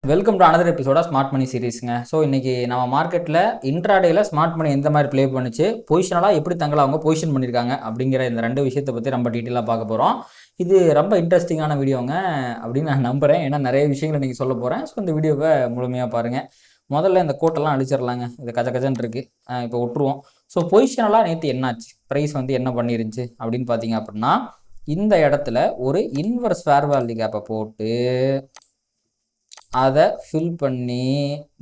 Welcome to another எபிசோட smart மணி சீரீஸ்ங்க. So இன்னைக்கு நம்ம மார்க்கெட்டில் இன்ட்ராடேல ஸ்மார்ட் மணி எந்த மாதிரி ப்ளே பண்ணிச்சு, பொசிஷனலாக எப்படி தங்களை அவங்க பொசிஷன் பண்ணியிருக்காங்க அப்படிங்கிற இந்த ரெண்டு விஷயத்தை பற்றி ரொம்ப டீட்டெயிலாக பார்க்க போகிறோம். இது ரொம்ப இன்ட்ரெஸ்டிங்கான வீடியோங்க அப்படின்னு நான் நம்புகிறேன். ஏன்னா நிறைய விஷயங்களை இன்றைக்கி சொல்ல போகிறேன். ஸோ இந்த வீடியோவை முழுமையாக பாருங்கள். முதல்ல இந்த கோட்டெல்லாம் அழிச்சிடலாங்க. இது கஜன்னு இருக்குது, இப்போ விட்டுருவோம். ஸோ பொசிஷனலாக நேற்று என்னாச்சு, ப்ரைஸ் என்ன பண்ணிருந்துச்சு அப்படின்னு பார்த்தீங்க அப்படின்னா, இந்த இடத்துல ஒரு இன்வர்ஸ் ஃபேர் வேல்யூ கேப்பை போட்டு அதை ஃபில் பண்ணி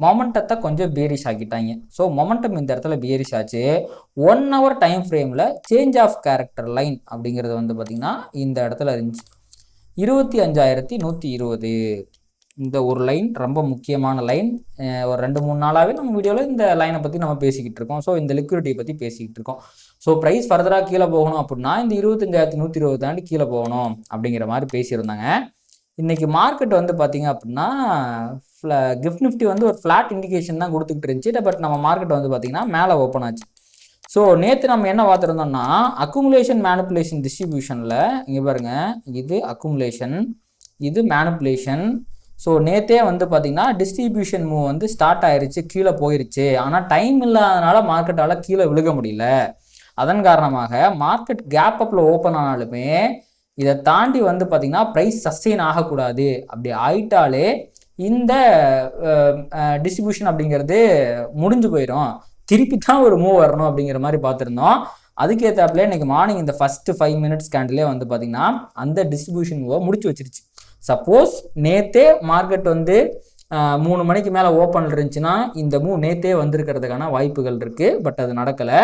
மொமெண்டத்தை கொஞ்சம் பேரிஷ் ஆக்கிட்டாங்க. ஸோ மொமெண்டம் இந்த இடத்துல பேரிஷ் ஆச்சு. 1 hour டைம் ஃப்ரேமில் சேஞ்ச் ஆஃப் கேரக்டர் லைன் அப்படிங்கிறது பார்த்திங்கன்னா இந்த இடத்துல இருந்துச்சு 25,120. இந்த ஒரு லைன் ரொம்ப முக்கியமான லைன். ஒரு 2-3 நாளாகவே நம்ம வீடியோவில் இந்த லைனை பற்றி நம்ம பேசிக்கிட்டு இருக்கோம். ஸோ இந்த லிக்விடிட்டியை பற்றி பேசிக்கிட்டு இருக்கோம். ஸோ ப்ரைஸ் ஃபர்தராக கீழே போகணும் அப்படின்னா இந்த 25,120 தாண்டி கீழே போகணும் அப்படிங்கிற மாதிரி பேசியிருந்தாங்க. இன்றைக்கி மார்க்கெட் பார்த்தீங்க அப்படின்னா கிஃப்ட் நிஃப்டி ஒரு ஃப்ளாட் இண்டிகேஷன் தான் கொடுத்துக்கிட்டு இருந்துச்சு. பட் நம்ம மார்க்கெட் பார்த்திங்கன்னா மேலே ஓப்பன் ஆச்சு. ஸோ நேற்று நம்ம என்ன பார்த்துருந்தோம்னா, அக்குமுலேஷன் மேனிப்புலேஷன் டிஸ்ட்ரிபியூஷனில் இங்கே பாருங்கள், இது அக்குமுலேஷன், இது மேனிப்புலேஷன். ஸோ நேற்றே பார்த்திங்கன்னா டிஸ்ட்ரிபியூஷன் மூவ் ஸ்டார்ட் ஆயிடுச்சு, கீழே போயிருச்சு. ஆனால் டைம் இல்லாதனால மார்க்கெட்டால் கீழே விழுக முடியல. அதன் காரணமாக மார்க்கெட் கேப் அப்பில் ஓப்பன் ஆனாலுமே இதை தாண்டி பார்த்திங்கன்னா ப்ரைஸ் சஸ்டெயின் ஆகக்கூடாது. அப்படி ஆயிட்டாலே இந்த டிஸ்ட்ரிபியூஷன் அப்படிங்கிறது முடிஞ்சு போயிடும், திருப்பி தான் ஒரு மூவ் வரணும் அப்படிங்கிற மாதிரி பார்த்துருந்தோம். அதுக்கேற்றாப்புல இன்றைக்கி மார்னிங் இந்த ஃபஸ்ட்டு 5 minutes கேண்டிலே பார்த்திங்கன்னா அந்த டிஸ்ட்ரிபியூஷன் மூவை முடிச்சு வச்சிருச்சு. சப்போஸ் நேற்றே மார்க்கெட் 3 மணிக்கு மேலே ஓப்பன் இருந்துச்சுன்னா இந்த மூவ் நேற்றே வந்திருக்கிறதுக்கான வாய்ப்புகள் இருக்குது. பட் அது நடக்கலை.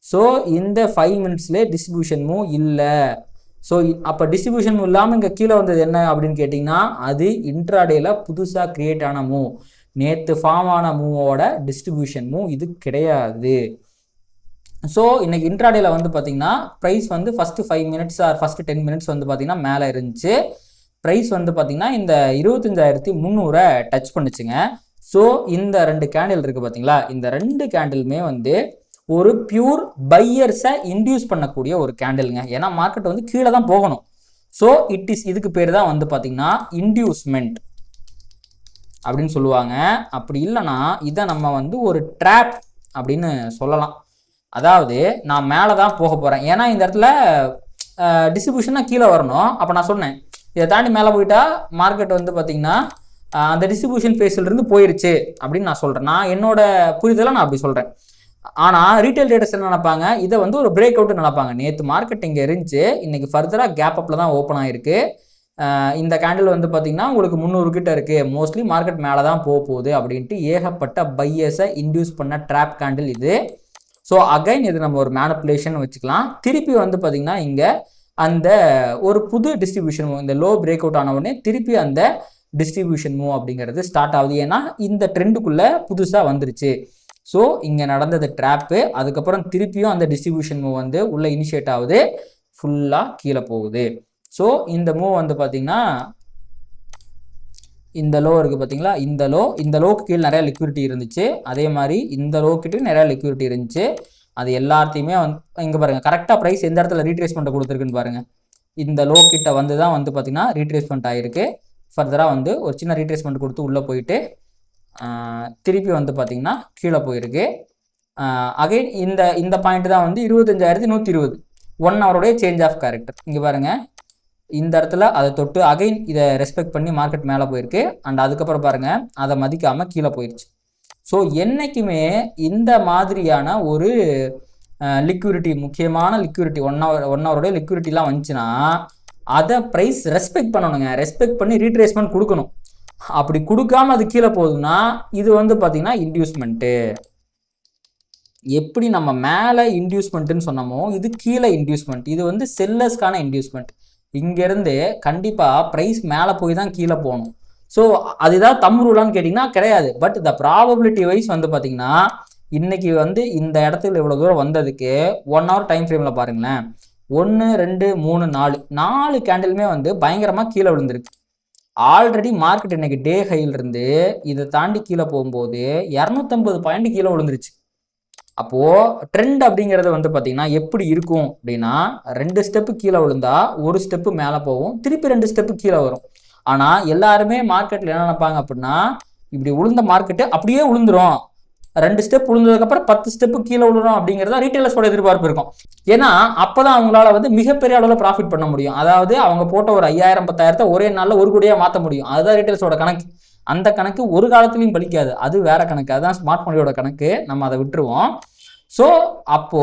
ஸோ இந்த 5 minutesலேயே டிஸ்ட்ரிபியூஷன் மூவ் இல்லை. ஸோ அப்போ டிஸ்ட்ரிபியூஷன் இல்லாமல் இங்கே கீழே வந்தது என்ன அப்படின்னு கேட்டிங்கன்னா, அது இன்ட்ராடேல புதுசாக க்ரியேட் ஆன மூவ், நேற்று ஃபார்ம் ஆன மூவோட டிஸ்ட்ரிபியூஷன் மூவ் இது கிடையாது. ஸோ இன்றைக்கி இன்ட்ராடேல பார்த்திங்கன்னா price first 5 minutes or first 10 minutes பார்த்திங்கன்னா மேலே இருந்துச்சு. ப்ரைஸ் பார்த்திங்கன்னா இந்த 25,300 டச் பண்ணிச்சுங்க. ஸோ இந்த 2 கேண்டில் இருக்குது பார்த்தீங்களா, இந்த 2 கேண்டிலுமே ஒரு பியூர் பையர்ஸை இன்டியூஸ் பண்ணக்கூடிய ஒரு கேண்டிலுங்க. ஏன்னா மார்க்கெட் கீழே தான் போகணும். ஸோ இதுக்கு பேர் தான் பார்த்திங்கன்னா இன்டியூஸ்மெண்ட் அப்படின்னு சொல்லுவாங்க. அப்படி இல்லைன்னா இதை நம்ம ஒரு ட்ராப் அப்படின்னு சொல்லலாம். அதாவது நான் மேலே தான் போக போகிறேன், ஏன்னா இந்த இடத்துல டிஸ்ட்ரிபியூஷனாக கீழே வரணும். அப்போ நான் சொன்னேன் இதை தாண்டி மேலே போயிட்டா மார்க்கெட் பார்த்திங்கன்னா அந்த டிஸ்ட்ரிபியூஷன் ஃபேஸ்லேருந்து போயிருச்சு அப்படின்னு நான் சொல்கிறேன். நான் என்னோட புரிதலை நான் அப்படி சொல்கிறேன். ஆனால் ரீட்டைல் ட்ரேடர்ஸ் என்ன நினைப்பாங்க, இதை ஒரு பிரேக் அவுட்டு நினைப்பாங்க. நேற்று மார்க்கெட் இங்கே இருந்துச்சு, இன்றைக்கி ஃபர்தராக கேப் அப்பில் தான் ஓப்பன் ஆகிருக்கு. இந்த கேண்டில் பார்த்திங்கன்னா உங்களுக்கு 300 கிட்ட இருக்குது. மோஸ்ட்லி மார்க்கெட் மேலே தான் போகுது அப்படின்ட்டு ஏகப்பட்ட பையர்ஸை இன்டியூஸ் பண்ண ட்ராப் கேண்டில் இது. ஸோ அகைன் இது நம்ம ஒரு மேனிப்புலேஷன் வச்சுக்கலாம். திருப்பி பார்த்திங்கன்னா இங்கே அந்த ஒரு புது டிஸ்ட்ரிபியூஷன் மூவ், இந்த லோ பிரேக் அவுட் ஆன உடனே திருப்பி அந்த டிஸ்ட்ரிபியூஷன் மூவ் அப்படிங்கிறது ஸ்டார்ட் ஆகுது. ஏன்னா இந்த ட்ரெண்டுக்குள்ளே புதுசாக வந்துருச்சு. ஸோ இங்கே நடந்தது ட்ராப்பு. அதுக்கப்புறம் திருப்பியும் அந்த டிஸ்ட்ரிபியூஷன் மூவ் உள்ளே இனிஷியேட் ஆகுது, ஃபுல்லாக கீழே போகுது. ஸோ இந்த மூவ் பார்த்திங்கன்னா இந்த லோ இருக்குது பார்த்தீங்களா, இந்த லோக்கு கீழே நிறையா லிக்விடிட்டி இருந்துச்சு. அதே மாதிரி இந்த லோக்கிட்டையும் நிறையா லிக்விடிட்டி இருந்துச்சு. அது எல்லாத்தையுமே இங்கே பாருங்கள், கரெக்டாக ப்ரைஸ் எந்த இடத்துல ரீட்ரேஸ்மெண்ட்டை கொடுத்துருக்குன்னு பாருங்கள். இந்த லோ கிட்ட தான் பார்த்திங்கன்னா ரீட்ரேஸ்மெண்ட் ஆகிருக்கு. ஃபர்தராக ஒரு சின்ன ரீட்ரேஸ்மெண்ட் கொடுத்து உள்ளே போயிட்டு திருப்பி பார்த்திங்கன்னா கீழே போயிருக்கு. அகைன் இந்த பாயிண்ட் தான் 25,120 1 hour சேஞ்ச் ஆஃப் கேரக்டர். இங்கே பாருங்கள், இந்த இடத்துல அதை தொட்டு அகைன் இதை ரெஸ்பெக்ட் பண்ணி மார்க்கெட் மேலே போயிருக்கு. அண்ட் அதுக்கப்புறம் பாருங்கள் அதை மதிக்காமல் கீழே போயிடுச்சு. ஸோ என்றைக்குமே இந்த மாதிரியான ஒரு லிக்விடிட்டி, முக்கியமான லிக்விடிட்டி 1 hour லிக்விடிட்டிலாம் வந்துச்சுன்னா அதை ப்ரைஸ் ரெஸ்பெக்ட் பண்ணணுங்க. ரெஸ்பெக்ட் பண்ணி ரீட்ரேஸ்மெண்ட் கொடுக்கணும். அப்படி கொடுக்காம அது கீழே போகுதுன்னா இது பார்த்திங்கன்னா இன்டியூஸ்மெண்ட்டு. எப்படி நம்ம மேலே இன்டியூஸ்மெண்ட்டுன்னு சொன்னோமோ இது கீழே இன்டியூஸ்மெண்ட். இது செல்லர்ஸ்க்கான இன்டியூஸ்மெண்ட். இங்கேருந்து கண்டிப்பாக ப்ரைஸ் மேலே போய் தான் கீழே போகணும். ஸோ அது ஏதாவது தம் ரூலான்னு கேட்டிங்கன்னா கிடையாது. பட் இந்த ப்ராபபிலிட்டி வைஸ் பார்த்திங்கன்னா இன்றைக்கி இந்த இடத்துல இவ்வளோ தூரம் வந்ததுக்கு 1 hour டைம் ஃப்ரேமில் பாருங்களேன், 1 2 3 4 கேண்டிலுமே பயங்கரமாக கீழே விழுந்திருக்கு. ஆல்ரெடி மார்க்கெட் இன்னைக்கு டே ஹையிலிருந்து இதை தாண்டி கீழே போகும்போது 250 பாயிண்ட் கீழே விழுந்துருச்சு. அப்போது ட்ரெண்ட் அப்படிங்கிறது பார்த்திங்கன்னா எப்படி இருக்கும் அப்படின்னா, 2 ஸ்டெப்பு கீழே விழுந்தா 1 ஸ்டெப்பு மேலே போகும், திருப்பி 2 ஸ்டெப்பு கீழே வரும். ஆனால் எல்லாருமே மார்க்கெட்டில் என்ன நினைப்பாங்க அப்படின்னா, இப்படி உளுந்த மார்க்கெட்டு அப்படியே உளுந்துரும், 2 ஸ்டெப் உளுந்ததுக்கப்புறம் 10 ஸ்டெப்பு கீழே விழுறோம் அப்படிங்கிறதா ரீட்டைலர்ஸோட எதிர்பார்ப்பு இருக்கும். ஏன்னா அப்போதான் அவங்களால வந்து மிகப்பெரிய அளவில் ப்ராஃபிட் பண்ண முடியும். அதாவது அவங்க போட்ட ஒரு 5000 10,000 ஒரே நாளில் 1 கோடியாக மாற்ற முடியும். அதுதான் ரீட்டைலர்ஸோட கணக்கு. அந்த கணக்கு ஒரு காலத்துலையும் பலிக்காது. அது வேற கணக்கு. அதுதான் ஸ்மார்ட் மணியோட கணக்கு. நம்ம அதை விட்டுருவோம். ஸோ அப்போ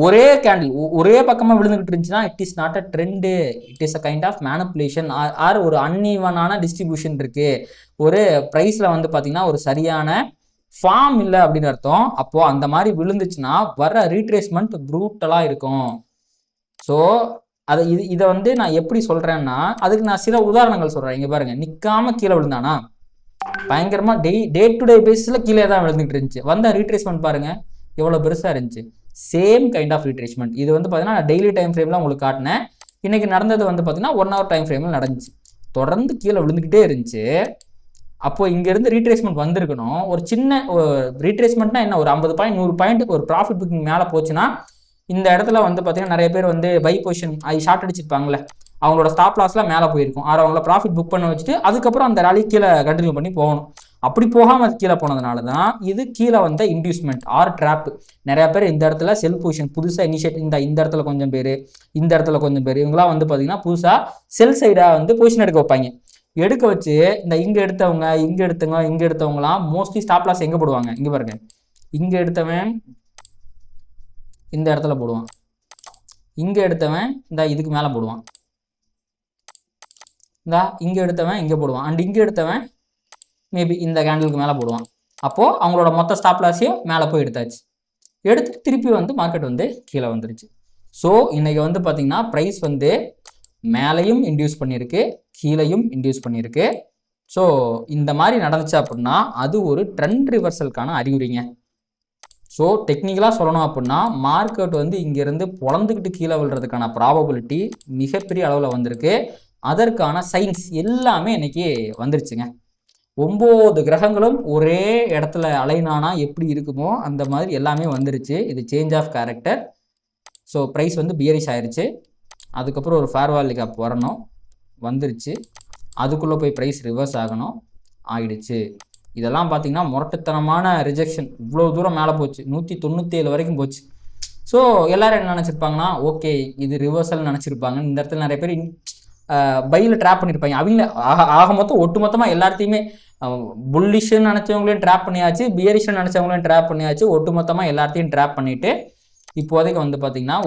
ஒரே கேண்டில் ஒரே பக்கமாக விழுந்துகிட்டு இருந்துச்சுன்னா it is not a trend, it is a kind of manipulation or ஒரு அன்ஈவனான டிஸ்ட்ரிபியூஷன் இருக்கு, ஒரு ப்ரைஸில் வந்து பார்த்தீங்கன்னா ஒரு சரியான ஃபார்ம் இல்லை அப்படின்னு அர்த்தம். அப்போ அந்த மாதிரி விழுந்துச்சுன்னா வர ரீட்ரேஸ்மெண்ட் ப்ரூட்டலாக இருக்கும். ஸோ இதை வந்து நான் எப்படி சொல்றேன்னா, அதுக்கு நான் சில உதாரணங்கள் சொல்றேன். இங்க பாருங்க, நிக்காம கீழே விழுந்தானா, பயங்கரமா டே டு டே பேசிஸ்ல கீழே தான் விழுந்துட்டு இருந்துச்சு. வந்த ரீட்ரேஸ்மெண்ட் பாருங்க எவ்வளவு பெருசா இருந்துச்சு. Same kind of retracement. இது வந்து பார்த்தீங்கன்னா டெய்லி டைம் ஃப்ரேம்ல உங்களுக்கு காட்டினேன். இன்னைக்கு நடந்தது வந்து பார்த்தீங்கன்னா 1 hour டைம் ஃப்ரேமில் நடந்துச்சு. தொடர்ந்து கீழே விழுந்துக்கிட்டே இருந்துச்சு. அப்போ இங்கேருந்து ரீட்ரேஸ்மெண்ட் வந்திருக்கணும். ஒரு சின்ன ரீட்ரேஸ்மெண்ட்னா என்ன, ஒரு 50 பாயிண்ட் 100 பாயிண்ட் ஒரு ப்ராஃபிட் புக்கிங் மேலே போச்சுன்னா இந்த இடத்துல வந்து பார்த்தீங்கன்னா நிறைய பேர் வந்து பை பொசிஷன் ஷார்ட் அடிச்சிருப்பாங்களே, அவங்களோட ஸ்டாப் லாஸ்லாம் மேலே போயிருக்கும். அவங்கள ப்ராஃபிட் புக் பண்ண வச்சுட்டு அதுக்கப்புறம் அந்த ராலி கீழே கண்டினியூ பண்ணி போகணும். அப்படி போகாமல் அது கீழே போனதுனால தான் இது கீழே வந்த இன்டியூஸ்மெண்ட் ஆர் ட்ராப். நிறைய பேர் இந்த இடத்துல செல் பொசிஷன் புதுசாக இனிஷியேட் இந்த இடத்துல கொஞ்சம் பேர், இந்த இடத்துல கொஞ்சம் பேர், இவங்களாம் வந்து பார்த்தீங்கன்னா புதுசாக செல் சைடாக வந்து பொசிஷன் எடுக்க வைப்பாங்க. எடுக்க வச்சு இந்த இங்கே எடுத்தவங்கலாம் மோஸ்ட்லி ஸ்டாப் லாஸ் எங்கே போடுவாங்க, இங்கே பாருங்க, இங்கே எடுத்தவன் இந்த இடத்துல போடுவான், இங்கே எடுத்தவன் இந்த இதுக்கு மேலே போடுவான், இங்கே எடுத்தவன் இங்கே போடுவான், அண்ட் இங்கே எடுத்தவன் மேபி இந்த கேண்டலுக்கு மேலே போடுவான். அப்போது அவங்களோட மொத்த ஸ்டாப் லாஸையும் மேலே போய் எடுத்தாச்சு. எடுத்துட்டு திருப்பி வந்து மார்க்கெட் வந்து கீழே வந்துருச்சு. ஸோ இன்றைக்கி வந்து பார்த்திங்கன்னா ப்ரைஸ் வந்து மேலேயும் இன்டியூஸ் பண்ணியிருக்கு, கீழேயும் இன்டியூஸ் பண்ணியிருக்கு. ஸோ இந்த மாதிரி நடந்துச்சு அப்படின்னா அது ஒரு ட்ரெண்ட் ரிவர்சலுக்கான அறிகுறிங்க. ஸோ டெக்னிக்கலாக சொல்லணும் அப்படின்னா மார்க்கெட் வந்து இங்கேருந்து பொழந்துக்கிட்டு கீழே விழுறதுக்கான ப்ராபபிலிட்டி மிகப்பெரிய அளவில் வந்திருக்கு. அதற்கான சைன்ஸ் எல்லாமே இன்னைக்கு வந்துருச்சுங்க. 9 கிரகங்களும் ஒரே இடத்துல அலைனானா எப்படி இருக்குமோ அந்த மாதிரி எல்லாமே வந்துருச்சு. இது change of character. So price வந்து பியரிஷ் ஆயிடுச்சு. அதுக்கப்புறம் ஒரு ஃபேர்வால் கேப் வரணும், வந்துருச்சு. அதுக்குள்ளே போய் ப்ரைஸ் ரிவர்ஸ் ஆகணும், ஆயிடுச்சு. இதெல்லாம் பார்த்தீங்கன்னா முரட்டுத்தனமான ரிஜெக்ஷன். இவ்வளோ தூரம் மேலே போச்சு, 197 வரைக்கும் போச்சு. ஸோ எல்லோரும் என்ன நினச்சிருப்பாங்கன்னா, ஓகே இது ரிவர்சல் நினச்சிருப்பாங்க. இந்த இடத்துல நிறைய பேர் பையில் ட்ராப் பண்ணியிருப்பாங்க. அவங்க ஆக மொத்தம் ஒட்டு மொத்தமாக எல்லாத்தையுமே புல்லிஷ்ன்னு நினச்சவங்களையும் ட்ராப் பண்ணியாச்சு, பியரிஷ்ன்னு நினச்சவங்களையும் ட்ராப் பண்ணியாச்சு. ஒட்டு மொத்தமாக எல்லாத்தையும் ட்ராப் பண்ணிவிட்டு இப்போதைக்கு வந்து பார்த்திங்கன்னா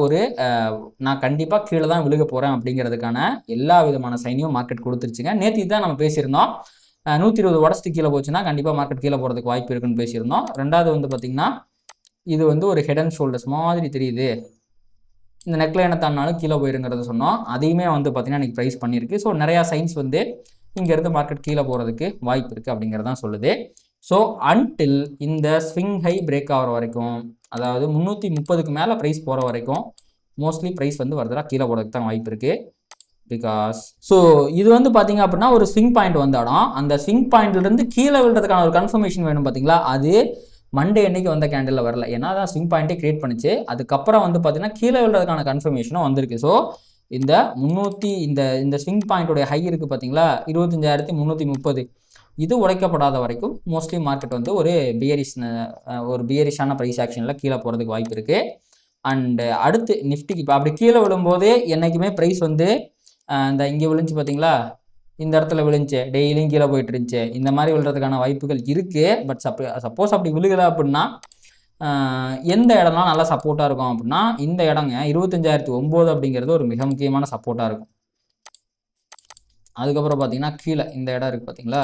நான் கண்டிப்பாக கீழே தான் விழுக போகிறேன் அப்படிங்கிறதுக்கான எல்லா விதமான சைனையும் மார்க்கெட் கொடுத்துருச்சுங்க. நேற்று தான் நம்ம பேசியிருந்தோம், 120 உடச்சிட்டு கீழே போச்சுன்னா கண்டிப்பாக மார்க்கெட் கீழே போகிறதுக்கு வாய்ப்பு இருக்குன்னு பேசியிருந்தோம். ரெண்டாவது வந்து பார்த்திங்கன்னா இது வந்து ஒரு ஹெட் அண்ட் ஷோல்டர்ஸ் மாதிரி தெரியுது, இந்த நெக்லைனை தாண்டினாலும் கீழே போயிருங்கிறத சொன்னோம். அதையுமே வந்து பார்த்திங்கன்னா இன்றைக்கி ப்ரைஸ் பண்ணியிருக்கு. ஸோ நிறையா சைன்ஸ் வந்து இங்கேருந்து மார்க்கெட் கீழே போகிறதுக்கு வாய்ப்பு இருக்குது அப்படிங்கிறதான் சொல்லுது. ஸோ அன்டில் இந்த ஸ்விங் ஹை பிரேக் ஆகிற வரைக்கும், அதாவது 330க்கு மேலே ப்ரைஸ் போகிற வரைக்கும் மோஸ்ட்லி ப்ரைஸ் வந்து வரதுலாம் கீழே போகிறதுக்கு தான் வாய்ப்பு இருக்குது. பிகாஸ் ஸோ இது வந்து பார்த்தீங்க அப்படின்னா ஒரு ஸ்விங் பாயிண்ட் வந்தாலும் அந்த ஸ்விங் பாயிண்ட்லேருந்து கீழே விழுறதுக்கான ஒரு கன்ஃபர்மேஷன் வேணும் பார்த்தீங்களா, அது மண்டே அன்னைக்கு வந்த கேண்டில் வரல. ஏன்னா தான் ஸ்விங் பாயிண்ட்டே கிரியேட் பண்ணிச்சு. அதுக்கப்புறம் வந்து பார்த்தீங்கன்னா கீழே விழுறதுக்கான கன்ஃபர்மேஷனும் வந்திருக்கு. ஸோ இந்த 300 இந்த ஸ்விங் பாயிண்டோடைய ஹை இருக்குது பார்த்தீங்களா, 25,330, இது உடைக்கப்படாத வரைக்கும் மோஸ்ட்லி மார்க்கெட் வந்து ஒரு பியரிஷான ப்ரைஸ் ஆக்ஷனில் கீழே போகிறதுக்கு வாய்ப்பு இருக்குது. அண்டு அடுத்து நிஃப்டிக்கு இப்போ அப்படி கீழே விழும்போதே என்றைக்குமே ப்ரைஸ் வந்து இந்த இங்கே விழுந்துச்சு பார்த்தீங்களா, இந்த இடத்துல விழுந்துச்சு, டெய்லியும் கீழே போயிட்டு இருந்துச்சு, இந்த மாதிரி விழுறதுக்கான வாய்ப்புகள் இருக்குது. பட் சப்போஸ் அப்படி விழுகலை அப்படின்னா எந்த இடம்லாம் நல்லா சப்போர்ட்டாக இருக்கும் அப்படின்னா இந்த இடங்க 25,009 அப்படிங்கிறது ஒரு மிக முக்கியமான சப்போர்ட்டாக இருக்கும். அதுக்கப்புறம் பார்த்தீங்கன்னா கீழே இந்த இடம் இருக்குது பார்த்தீங்களா,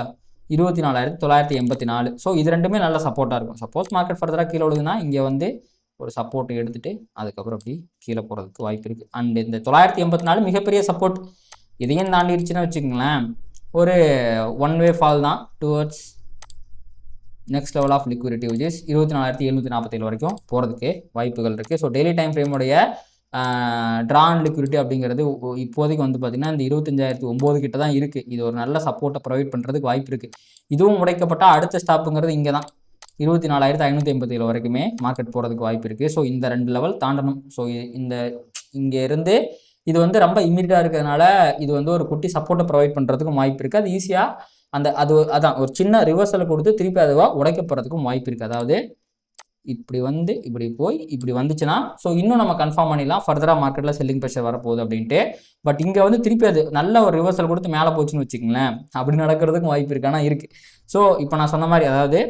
24,984. ஸோ இது ரெண்டுமே நல்ல சப்போர்ட்டாக இருக்கும். சப்போஸ் மார்க்கெட் ஃபர்தராக கீழே விழுதுன்னா இங்கே வந்து ஒரு சப்போர்ட் எடுத்துகிட்டு அதுக்கப்புறம் அப்படி கீழே போகிறதுக்கு வாய்ப்பு இருக்குது. அண்ட் இந்த 984 மிகப்பெரிய சப்போர்ட். இதையும் தாண்டிடுச்சுன்னு வச்சுக்கோங்களேன், ஒரு ஒன் வே ஃபால் தான் towards next level of liquidity which is 24,747 வரைக்கும் போகிறதுக்கு வாய்ப்புகள் இருக்குது. ஸோ டெய்லி டைம் ஃப்ரேமுடைய ட்ரான் லிக்விடிட்டி அப்படிங்கிறது இப்போதைக்கு வந்து பார்த்திங்கன்னா இந்த 25,009 கிட்ட தான் இருக்குது. இது ஒரு நல்ல சப்போர்ட்டை ப்ரொவைட் பண்ணுறதுக்கு வாய்ப்பு இருக்குது. இதுவும் உடைக்கப்பட்டால் அடுத்த ஸ்டாப்புங்கிறது இங்கே தான் 24,587 வரைக்குமே மார்க்கெட் போகிறதுக்கு வாய்ப்பு இருக்குது. ஸோ இந்த 2 லெவல் தாண்டணும். ஸோ இங்கே இருந்து இது வந்து ரொம்ப இம்மீடியட்டாக இருக்கிறதுனால இது வந்து ஒரு குட்டி சப்போர்ட்டை ப்ரொவைட் பண்ணுறதுக்கும் வாய்ப்பு இருக்குது. அது ஈஸியாக அதான் ஒரு சின்ன ரிவர்சலை கொடுத்து திருப்பி அதுவாக உடைக்கப்படுறதுக்கும் வாய்ப்பு இருக்குது. அதாவது இப்படி வந்து இப்படி போய் இப்படி வந்துச்சுன்னா ஸோ இன்னும் நம்ம கன்ஃபார்ம் பண்ணிடலாம் ஃபர்தராக மார்க்கெட்டில் செல்லிங் ப்ரெஷர் வரப்போகுது அப்படின்ட்டு. பட் இங்கே வந்து திருப்பி அது நல்ல ஒரு ரிவர்சல் கொடுத்து மேலே போச்சுன்னு வச்சுக்கோங்களேன், அப்படி நடக்கிறதுக்கும் வாய்ப்பு இருக்கு. ஆனால் இருக்குது. ஸோ இப்போ நான் சொன்ன மாதிரி அதாவது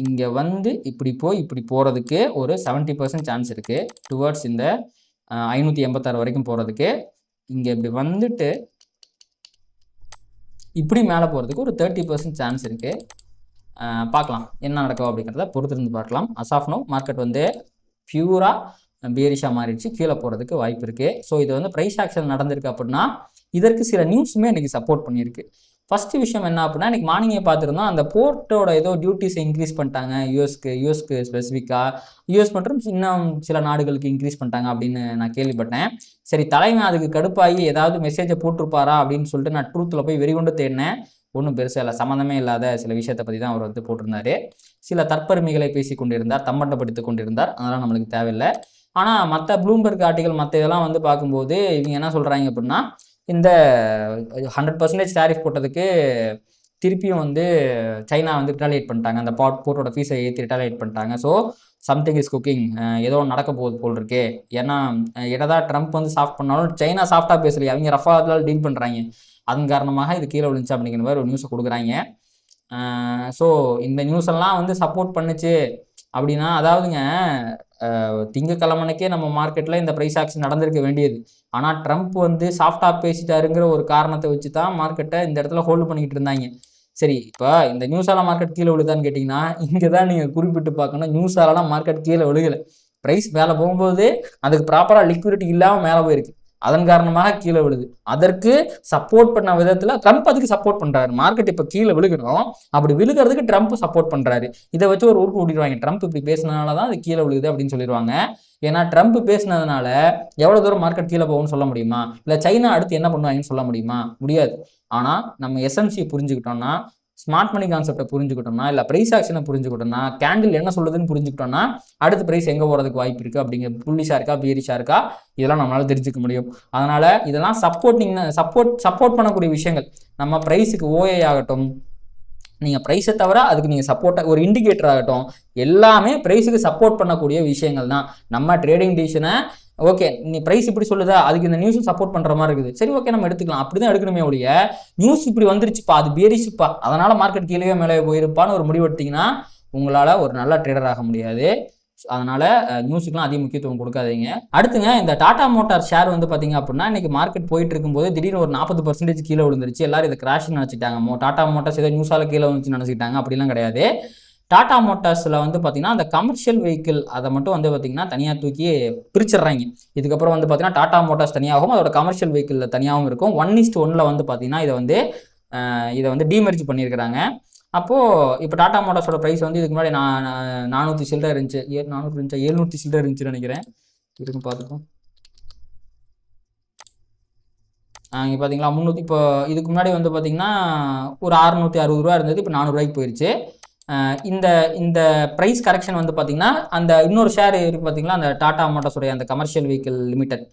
இங்கே வந்து இப்படி போய் இப்படி போகிறதுக்கு ஒரு 70% சான்ஸ் இருக்குது டுவர்ட்ஸ் இந்த 586 வரைக்கும் போகிறதுக்கு. இங்கே இப்படி வந்துட்டு இப்படி மேலே போகிறதுக்கு ஒரு 30% சான்ஸ் இருக்குது. பார்க்கலாம் என்ன நடக்கும் அப்படிங்கிறத பொறுத்திருந்து பார்க்கலாம். அஸ் ஆஃப் நோ மார்க்கெட் வந்து பியூராக பேரிஷாக மாறிடுச்சு, கீழே போகிறதுக்கு வாய்ப்பு இருக்குது. ஸோ இது வந்து ப்ரைஸ் ஆக்ஷன் நடந்திருக்கு அப்படின்னா இதற்கு சில நியூஸுமே இன்றைக்கி சப்போர்ட் பண்ணியிருக்கு. ஃபஸ்ட்டு விஷயம் என்ன அப்படின்னா இன்றைக்கி மார்னிங்கே பார்த்துருந்தோம், அந்த போர்ட்டோட ஏதோ டியூட்டிஸை இன்க்ரீஸ் பண்ணிட்டாங்க யூஎஸ்க்கு ஸ்பெசிஃபிக்காக, யூஎஸ் மற்றும் இன்னும் சில நாடுகளுக்கு இன்க்ரீஸ் பண்ணிட்டாங்க அப்படின்னு நான் கேள்விப்பட்டேன். சரி, தலைமை அதுக்கு கடுப்பாகி ஏதாவது மெசேஜை போட்டிருப்பாரா அப்படின்னு சொல்லிட்டு நான் ட்ரூத்தில் போய் வெறிகொண்டு தேடினேன். ஒன்றும் பெருசாக இல்லை, சம்மந்தமே இல்லாத சில விஷயத்தை பற்றி தான் அவர் வந்து போட்டிருந்தார். சில தற்பெருமைகளை பேசி கொண்டிருந்தார், தம்பட்டப்படுத்தி கொண்டிருந்தார், அதெல்லாம் நம்மளுக்கு தேவையில்லை. ஆனால் மற்ற ப்ளூம்பர்க் ஆர்டிகல் மற்ற இதெல்லாம் வந்து பார்க்கும்போது இவங்க என்ன சொல்கிறாங்க அப்படின்னா இந்த 100% டேரிஃப் போட்டதுக்கு திருப்பியும் வந்து சைனா வந்து ரிட்டாலியேட் பண்ணிட்டாங்க, அந்த போர்ட்டோட ஃபீஸை ஏற்றி ரிட்டாலியேட் பண்ணிட்டாங்க. ஸோ சம்திங் இஸ் குக்கிங், ஏதோ நடக்க போகுது போல் இருக்கு. ஏன்னா என்னதான் ட்ரம்ப் வந்து சாஃப்ட் பண்ணாலும் சைனா சாஃப்டாக பேசலையே, அவங்க ரஃபாக டீல் பண்ணுறாங்க, அதன் காரணமாக இது கீழே விழுந்துச்சு அப்படிங்கிற மாதிரி ஒரு நியூஸை கொடுக்குறாங்க. ஸோ இந்த நியூஸ் எல்லாம் வந்து சப்போர்ட் பண்ணுச்சு அப்படின்னா அதாவதுங்க திங்கக்கிழமைக்கே நம்ம மார்க்கெட்டில் இந்த ப்ரைஸ் ஆக்ஷன் நடந்திருக்க வேண்டியது. ஆனால் ட்ரம்ப் வந்து சாஃப்டாக பேசிட்டாருங்கிற ஒரு காரணத்தை வச்சு தான் மார்க்கெட்டை இந்த இடத்துல ஹோல்டு பண்ணிக்கிட்டு இருந்தாங்க. சரி, இப்போ இந்த நியூஸால மார்க்கெட் கீழே விழுதான்னு கேட்டிங்கன்னா இங்கே தான் நீங்கள் குறிப்பிட்டு பார்க்கணும், நியூஸாலலாம் மார்க்கெட் கீழே விழுகலை. ப்ரைஸ் மேலே போகும்போது அதுக்கு ப்ராப்பராக லிக்விடிட்டி இல்லாமல் மேலே போயிருக்கு, அதன் காரணமாக கீழே விழுது. அதற்கு சப்போர்ட் பண்ண விதத்தில் ட்ரம்ப் அதுக்கு சப்போர்ட் பண்ணுறாரு. மார்க்கெட் இப்போ கீழே விழுகணும், அப்படி விழுகிறதுக்கு ட்ரம்ப் சப்போர்ட் பண்ணுறாரு. இதை வச்சு ஒரு ஊருக்கு ஓடிடுவாங்க, ட்ரம்ப் இப்படி பேசினதுனால தான் அது கீழே விழுகுது அப்படின்னு சொல்லிடுவாங்க. ஏன்னா ட்ரம்ப் பேசினதுனால எவ்வளோ தூரம் மார்க்கெட் கீழே போகும்னு சொல்ல முடியுமா? இல்லை சைனா அடுத்து என்ன பண்ணுவாங்கன்னு சொல்ல முடியுமா? முடியாது. ஆனால் நம்ம எஸ்எம்சியை புரிஞ்சுக்கிட்டோம்னா, ஸ்மார்ட் மணி கான்செப்டை புரிஞ்சுக்கிட்டோம்னா, இல்லை ப்ரைஸ் ஆக்ஷனை புரிஞ்சுக்கிட்டோம்னா, கேண்டில் என்ன சொல்லுதுன்னு புரிஞ்சுக்கிட்டோம்னா அடுத்த ப்ரைஸ் எங்கே போகிறதுக்கு வாய்ப்பு இருக்குது அப்படிங்கிற புல்லிஷாக இருக்கா பேரிஷாக இருக்கா இதெல்லாம் நம்மளால் தெரிஞ்சுக்க முடியும். அதனால் இதெல்லாம் சப்போர்ட் பண்ணக்கூடிய விஷயங்கள். நம்ம ப்ரைஸுக்கு ஓஏ ஆகட்டும், நீங்கள் ப்ரைஸை தவிர அதுக்கு நீங்கள் சப்போர்ட்டாக ஒரு இண்டிகேட்டர் ஆகட்டும், எல்லாமே ப்ரைஸுக்கு சப்போர்ட் பண்ணக்கூடிய விஷயங்கள் தான். நம்ம ட்ரேடிங் டிசிஷனை ஓகே நீ ப்ரைஸ் இப்படி சொல்லுதா, அதுக்கு இந்த நியூஸும் சப்போர்ட் பண்ணுற மாதிரி இருக்குது, சரி ஓகே நம்ம எடுத்துக்கலாம், அப்படி தான் எடுக்கணுமே ஒழிய நியூஸ் இப்படி வந்துருச்சுப்பா அது பேரிச்சுப்பா அதனால் மார்க்கெட் கீழே மேலே போயிருப்பான்னு ஒரு முடிவு எடுத்திங்கன்னா உங்களால் ஒரு நல்ல ட்ரேடர் ஆக முடியாது. அதனால் நியூஸுக்குலாம் அதிக முக்கியத்துவம் கொடுக்காதீங்க. அடுத்துங்க, இந்த டாடா மோட்டார் ஷேர் வந்து பார்த்தீங்க அப்படின்னா இன்றைக்கி மார்க்கெட் போயிட்டு இருக்கும்போது திடீர்னு ஒரு 40% கீழே விழுந்துருச்சு. எல்லாரும் இதை கிராஷ்னு நினச்சிட்டாங்க. டாடா மோட்டார்ஸ் ஏதோ நியூஸால் கீழே வந்துச்சு நினச்சிக்கிட்டாங்க, அப்படிலாம் கிடையாது. டாடா மோட்டார்ஸில் வந்து பார்த்திங்கன்னா அந்த கமர்ஷியல் வெஹிக்கிள் அதை மட்டும் வந்து பார்த்திங்கன்னா தனியாக தூக்கி பிரிச்சிடுறாங்க. இதுக்கப்புறம் வந்து பார்த்திங்கன்னா டாடா மோட்டார்ஸ் தனியாகவும் அதோட கமர்ஷியல் வெஹிக்கிளில் தனியாகவும் இருக்கும். 1:1 வந்து பார்த்திங்கன்னா இதை வந்து டீமெர்ஜ் பண்ணியிருக்கிறாங்க. அப்போது இப்போ டாடா மோட்டார்ஸோட ப்ரைஸ் வந்து இதுக்கு முன்னாடி 400 சில்லரை இருந்துச்சு, 700 சில்லரை இருந்துச்சுன்னு நினைக்கிறேன். இருக்குன்னு பார்த்துப்போம். இங்கே பார்த்தீங்களா 300. இப்போ இதுக்கு முன்னாடி வந்து பார்த்திங்கன்னா ஒரு 660 ரூபா இருந்தது, இப்போ 400 ரூபாய்க்கு போயிடுச்சு. இந்த ப்ரைஸ் கரெக்ஷன் வந்து பார்த்திங்கன்னா அந்த இன்னொரு ஷேர் இருக்குது பார்த்திங்களா, அந்த டாடா மோட்டார்ஸோடைய அந்த கமர்ஷியல் வெஹிக்கிள் லிமிடெட்,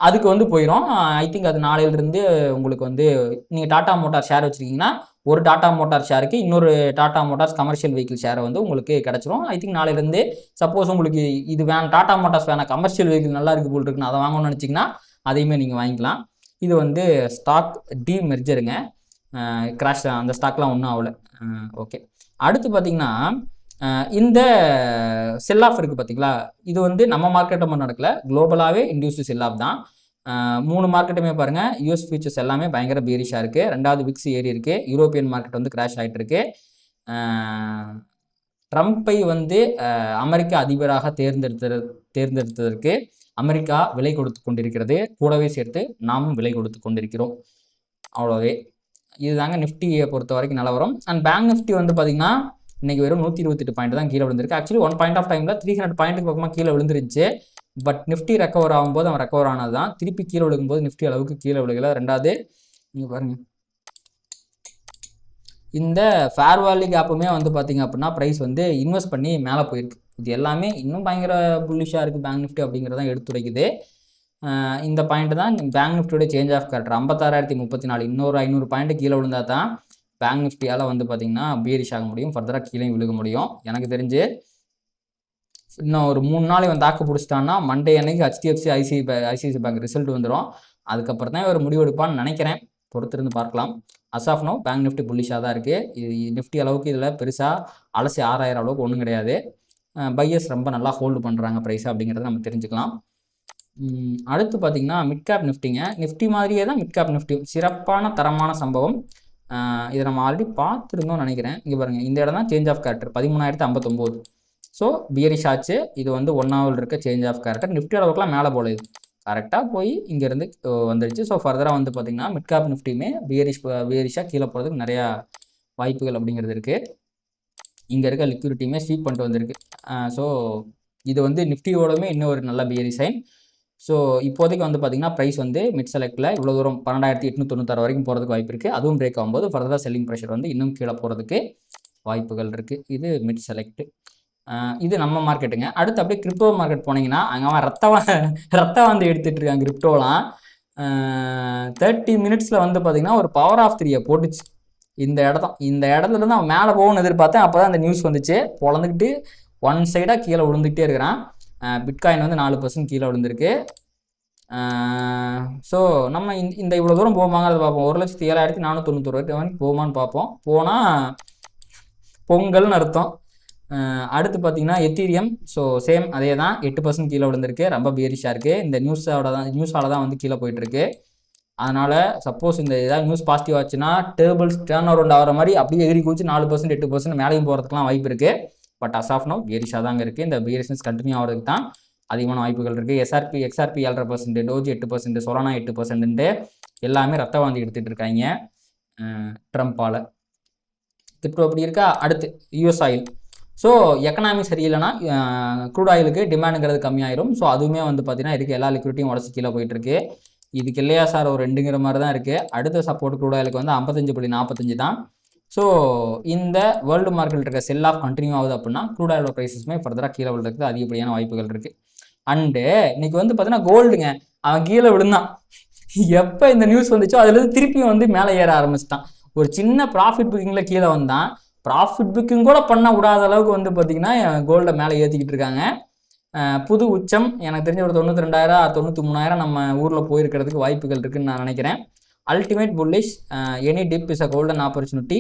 அதுக்கு வந்து போயிடும். ஐ திங்க் அது நாளையிலிருந்து உங்களுக்கு வந்து நீங்கள் டாடா மோட்டார் ஷேர் வச்சுருக்கீங்கன்னா ஒரு டாடா மோட்டார் ஷேருக்கு இன்னொரு டாடா மோட்டார்ஸ் கமர்ஷியல் வெஹிக்கிள் ஷேரை வந்து உங்களுக்கு கிடச்சிரும். ஐ திங்க் நாளையிலேருந்து சப்போஸ் உங்களுக்கு இது டாடா மோட்டார்ஸ் வேணாம், கமர்ஷியல் வெஹிக்கிள் நல்லா இருக்குது போல் இருக்குன்னு அதை வாங்கணும்னு நினச்சிங்கன்னா அதையுமே நீங்கள் வாங்கிக்கலாம். இது வந்து ஸ்டாக் டீமெர்ஜருங்க, கிராஷ் அந்த ஸ்டாக்லாம் ஒன்றும் ஆகலை. ஓகே, அடுத்து பார்த்திங்கன்னா இந்த செல் ஆஃப் இருக்குது பார்த்திங்களா, இது வந்து நம்ம மார்க்கெட்டை மட்டும் நடக்கலை, குளோபலாகவே இன்டியூஸ்டு செல் ஆஃப் தான். 3 மார்க்கெட்டுமே பாருங்கள், யூஎஸ் ஃபியூச்சர்ஸ் எல்லாமே பயங்கர பேரிஷாக இருக்குது. 2வது விக்ஸ் ஏறி இருக்குது. யூரோப்பியன் மார்க்கெட் வந்து கிராஷ் ஆகிட்டு இருக்கு. ட்ரம்ப்பை வந்து அமெரிக்க அதிபராக தேர்ந்தெடுத்ததற்கு அமெரிக்கா விலை கொடுத்து கொண்டிருக்கிறது, கூடவே சேர்த்து நாமும் விலை கொடுத்து கொண்டிருக்கிறோம். அவ்வளோவே. இதுதாங்க நிஃப்டியை பொறுத்த வரைக்கும் நிலவரம். அண்ட் பேங்க் நிஃப்டி வந்து பார்த்திங்கன்னா இன்றைக்கி வெறும் 128 பாயிண்ட் தான் கீழே விழுந்திருக்கு. ஆக்சுவலி 1 பாயிண்ட் ஆஃப் டைமில் 300 பாயிண்ட்டுக்கு பக்கமாக கீழே விழுந்துருச்சு. பட் நிஃப்டி ரெக்கவர் ஆகும்போது அவன் ரெக்கவர் ஆனது தான், திருப்பி கீழே விழுகும்போது நிஃப்டி அளவுக்கு கீழே விழுகலை. 2வது நீங்கள் பாருங்கள், இந்த ஃபேர் வேல்யூ கேப்புமே வந்து பார்த்திங்க அப்படின்னா ப்ரைஸ் வந்து இன்வெஸ்ட் பண்ணி மேலே போயிருக்கு. இது எல்லாமே இன்னும் பயங்கர புல்லிஷாக இருக்குது பேங்க் நிஃப்டி அப்படிங்கிறதான் எடுத்துரைக்குது. இந்த பாயிண்ட் தான் பேங்க் நிஃப்டியோட சேஞ்ச் ஆஃப் கேரக்டர் 56,034 இன்னொரு 500 பாயிண்ட் கீழே விழுந்தால் தான் பேங்க் நிஃப்டியால் வந்து பார்த்திங்கன்னா பியரிஷ் ஆக முடியும், ஃபர்தராக கீழே விழுக முடியும். எனக்கு தெரிஞ்சு இன்னும் ஒரு 3 நாள் இவன் தாக்கு பிடிச்சிட்டான்னா மண்டே அன்னைக்கு HDFC ஐசிஐசி பேங்க் ரிசல்ட் வந்துடும். அதுக்கப்புறம் தான் இவர் முடிவெடுப்பான்னு நினைக்கிறேன், பொறுத்திருந்து பார்க்கலாம். ஆஃப் நோ பேங்க் நிஃப்டி புல்லிஷாக தான் இருக்குது. இது நிஃப்டி அளவுக்கு இதில் பெருசாக அலசி 6,000 அளவுக்கு ஒன்றும் கிடையாது. பையர்ஸ் ரொம்ப நல்லா ஹோல்டு பண்ணுறாங்க ப்ரைஸ் அப்படிங்கிறத நம்ம தெரிஞ்சுக்கலாம். அடுத்து பார்த்திங்கன்னா மிட் கேப் நிஃப்டிங்க. நிஃப்டி மாதிரியே தான் மிட் கேப் நிஃப்டி சிறப்பான தரமான சம்பவம். இதை நம்ம ஆல்ரெடி பார்த்துருந்தோம்னு நினைக்கிறேன். இங்கே பாருங்கள், இந்த இடம் தான் change of character 13,059. So bearish ஆச்சு. இது வந்து 1 hour இருக்க சேஞ்ச் ஆஃப் கேரக்டர். நிஃப்டி அளவுக்குலாம் மேலே போல இது கரெக்டாக போய் இங்கேருந்து வந்துடுச்சு. ஸோ ஃபர்தராக வந்து பார்த்திங்கன்னா மிட் கேப் நிஃப்டியுமே பியரிஷாக கீழே போகிறதுக்கு நிறையா வாய்ப்புகள் அப்படிங்கிறது இருக்குது. இங்கே இருக்க லிக்விடிட்டியுமே ஸ்வீப் பண்ணிட்டு வந்திருக்கு. ஸோ இது வந்து நிஃப்டியோடமே இன்னும் ஒரு நல்ல பியரி சைன். ஸோ இப்போதைக்கு வந்து பார்த்திங்கன்னா ப்ரைஸ் வந்து மிட் செலக்டில் இவ்வளோ தூரம் 12,896 வரைக்கும் போகிறதுக்கு வாய்ப்பு இருக்குது. அதுவும் பிரேக் ஆகும்போது ஃபர்தராக செல்லிங் ப்ரெஷர் வந்து இன்னும் கீழே போகிறதுக்கு வாய்ப்புகள் இருக்குது. இது மிட் செலக்ட். இது நம்ம மார்க்கெட்டுங்க. அடுத்து அப்படியே கிரிப்டோ மார்க்கெட் போனீங்கன்னா அங்கே அவன் ரத்தம் வந்து எடுத்துகிட்டு இருக்கான் கிரிப்டோலாம். 30 minutesல வந்து பார்த்திங்கன்னா ஒரு பவர் ஆஃப் 3 போட்டுச்சு. இந்த இடத்துல தான் அவன் மேலே போகணும்னு எதிர்பார்த்தேன். அப்போ தான் அந்த நியூஸ் வந்துச்சு. பொழந்துக்கிட்டு ஒன் சைடாக கீழே விழுந்துக்கிட்டே இருக்கிறான். பிட்காயின் வந்து 4% கீழே விழுந்திருக்கு. ஸோ நம்ம இந்த இவ்வளோ தூரம் போகுமாங்கிறத பார்ப்போம். 1,07,491 வரைக்கும் போகுமான்னு பார்ப்போம். போனால் பொங்கல்னு அர்த்தம். அடுத்து பார்த்திங்கன்னா எத்தீரியம். ஸோ சேம் அதே தான் 8% கீழே விழுந்திருக்கு. ரொம்ப பியரிஷாக இருக்குது. இந்த நியூஸால் தான் வந்து கீழே போயிட்டுருக்கு. அதனால் சப்போஸ் இந்த ஏதாவது நியூஸ் பாசிட்டிவ் ஆச்சுன்னா டேபிள்ஸ் டர்ன் அரவுண்ட் ஆகிற மாதிரி அப்படியே எகிரி குதிச்சு 4% 8% மேலேயும் போகிறதுக்குலாம் வாய்ப்பு இருக்குது. பட் ஆஃப் நோ பியரிஷாக தாங்க இருக்குது. இந்த பியரிஷன்ஸ் கண்டினியூ ஆகிறதுக்கு தான் அதிகமான வாய்ப்புகள் இருக்குது. XRP 7%, டோஜி 8%, சொலானா 8%, எல்லாமே ரத்த வாந்தி எடுத்துகிட்டு இருக்காங்க ட்ரம்ப்பால். கிரிப்டோ அப்படி இருக்கா. அடுத்து யூஎஸ் ஆயில். ஸோ எக்கனாமி சரியில்லைன்னா க்ரூட் ஆயிலுக்கு டிமாண்டுங்கிறது கம்மியாயிரும். ஸோ அதுவுமே வந்து பார்த்திங்கன்னா இருக்க எல்லா லிக்விடிட்டியும் உடச்சி கீழே போயிட்டுருக்கு. இதுக்கு இல்லையா சார் ஒரு 2ங்கிற மாதிரி தான் இருக்குது. அடுத்த சப்போர்ட் க்ரூட் ஆயிலுக்கு வந்து 55.45 தான். ஸோ இந்த வேர்ல்டு மார்க்கெட்டில் இருக்க செல் ஆஃப் கண்டினியூ ஆகுது அப்படின்னா க்ரூட் ஆயிலோட ப்ரைஸஸுமே ஃபர்தராக கீழே விழுறதுக்கு அதிகப்படியான வாய்ப்புகள் இருக்குது. அண்டு இன்றைக்கி வந்து பார்த்தீங்கன்னா கோல்டுங்க, அவன் கீழே விழுந்தான். எப்போ இந்த நியூஸ் வந்துச்சோ அதுலேருந்து திருப்பியும் வந்து மேலே ஏற ஆரம்பிச்சிட்டான். ஒரு சின்ன ப்ராஃபிட் புக்கிங்கில் கீழே வந்தான். ப்ராஃபிட் புக்கிங் கூட பண்ண விடாத அளவுக்கு வந்து பார்த்திங்கன்னா கோல்டை மேலே ஏற்றிக்கிட்டு இருக்காங்க. புது உச்சம் எனக்கு தெரிஞ்ச ஒரு 92,000 93,000 நம்ம ஊரில் போயிருக்கிறதுக்கு வாய்ப்புகள் இருக்குதுன்னு நான் நினைக்கிறேன். Ultimate bullish, any dip is a golden opportunity.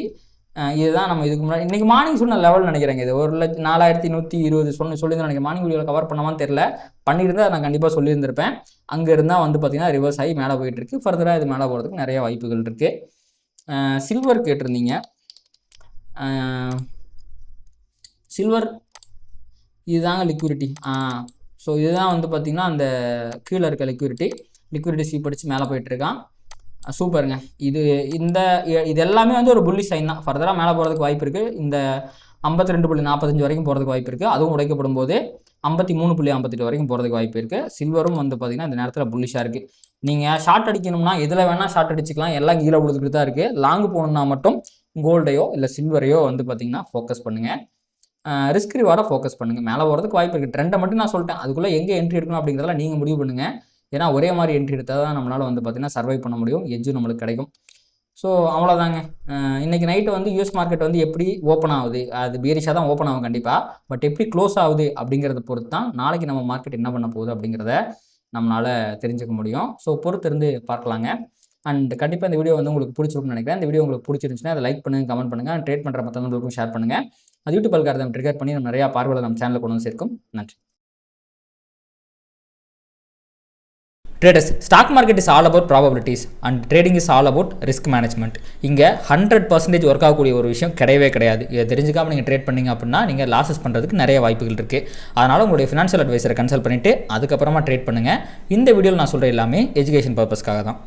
இதுதான் நம்ம இதுக்கு முன்னாடி இன்றைக்கி மார்னிங் சொன்ன லெவல் நினைக்கிறேங்க. இது 1,04,120 சொல்லியிருந்தேன் நினைக்கிறேன். மார்னிங் வீடியோவில் கவர் பண்ணாமான்னு தெரில. பண்ணியிருந்தால் நான் கண்டிப்பாக சொல்லியிருந்திருப்பேன். அங்கே இருந்தால் வந்து பார்த்திங்கன்னா ரிவர்ஸ் ஆகி மேலே போயிட்டுருக்கு. ஃபர்தராக இது மேலே போகிறதுக்கு நிறைய வாய்ப்புகள் இருக்குது. சில்வர் கேட்டிருந்தீங்க. சில்வர் இதுதாங்க லிக்விடிட்டி. ஸோ இதுதான் வந்து பார்த்திங்கன்னா அந்த கீழே இருக்க லிக்விடிட்டி சீப் அடித்து மேலே போயிட்டுருக்கான். சூப்பருங்க. இது எல்லாமே வந்து ஒரு புல்லி சைன் தான். ஃபர்தராக மேலே போகிறதுக்கு வாய்ப்பு இருக்குது. இந்த 52.45 வரைக்கும் போகிறதுக்கு வாய்ப்பு இருக்குது. அதுவும் உடைக்கப்படும் போது 53.58 வரைக்கும் போகிறதுக்கு வாய்ப்பு இருக்குது. சில்வரும் வந்து பார்த்திங்கன்னா இந்த நேரத்தில் புல்லிஷாக இருக்குது. நீங்கள் ஷார்ட் அடிக்கணும்னா எதில் வேணால் ஷார்ட் அடிச்சுக்கலாம். எல்லாம் கீழே விழுதுக்கிட்டு தான் இருக்குது. லாங்கு போகணுன்னா மட்டும் கோல்டையோ இல்லை சில்வரையோ வந்து பார்த்திங்கன்னா ஃபோக்கஸ் பண்ணுங்கள். ரிஸ்க் ரிவார்டை ஃபோக்கஸ் பண்ணுங்கள். மேலே போகிறதுக்கு வாய்ப்பு இருக்குது. ட்ரெண்டை மட்டும் நான் சொல்லிட்டேன். அதுக்குள்ளே எங்கே என்ட்ரி எடுக்கணும் அப்படிங்கிறதெல்லாம் நீங்கள் முடிவு பண்ணுங்கள். ஏன்னா ஒரே மாதிரி என்ட்ரி எடுத்தால் தான் நம்மளால் வந்து பார்த்திங்கன்னா சர்வை பண்ண முடியும். எஜ்ஜும் நம்மளுக்கு கிடைக்கும். ஸோ அவ்வளோதாங்க. இன்றைக்கி நைட்டு வந்து யூஎஸ் மார்க்கெட் வந்து எப்படி ஓப்பன் ஆகுது, அது பியரிஷாக தான் ஓப்பன் ஆகும் கண்டிப்பாக. பட் எப்படி க்ளோஸ் ஆகுது அப்படிங்கிறத பொறுத்து தான் நாளைக்கு நம்ம மார்க்கெட் என்ன பண்ண போகுது அப்படிங்கிறத நம்மளால் தெரிஞ்சுக்க முடியும். ஸோ பொறுத்திருந்து பார்க்கலாங்க. அண்ட் கண்டிப்பாக இந்த வீடியோ வந்து உங்களுக்கு பிடிச்சிருக்குன்னு நினைக்கிறேன். இந்த வீடியோ உங்களுக்கு பிடிச்சிருந்துச்சுன்னா அதை லைக் பண்ணுங்கள், கமெண்ட் பண்ணுங்கள். ட்ரேட் பண்ணுற மற்றவங்களுக்கும் ஷேர் பண்ணுங்கள். அது யூடியூப் அல்காரிதம் ட்ரிகர் பண்ணி நம்ம நிறையா பார்வையாளர் நம்ம சேனலில் கொண்டு வந்து சேர்க்கும். நன்றி. Traders, stock market is all about probabilities and trading is all about risk management. இங்கே 100% ஒர்க் ஆகக்கூடிய ஒரு விஷயம் கிடையாது. இதை தெரிஞ்சுக்காமல் நீங்கள் ட்ரேட் பண்ணிங்க அப்படின்னா நீங்கள் லாஸஸ் பண்ணுறதுக்கு நிறைய வாய்ப்புகள் இருக்குது. அதனால் உங்களுடைய ஃபினான்ஷியல் அட்வைசரை கன்சல்ட் பண்ணிவிட்டு அதுக்கப்புறமா ட்ரேட் பண்ணுங்கள். இந்த வீடியோவில் நான் சொல்கிற எல்லாமே எஜுகேஷன் பர்பஸ்க்காக தான்.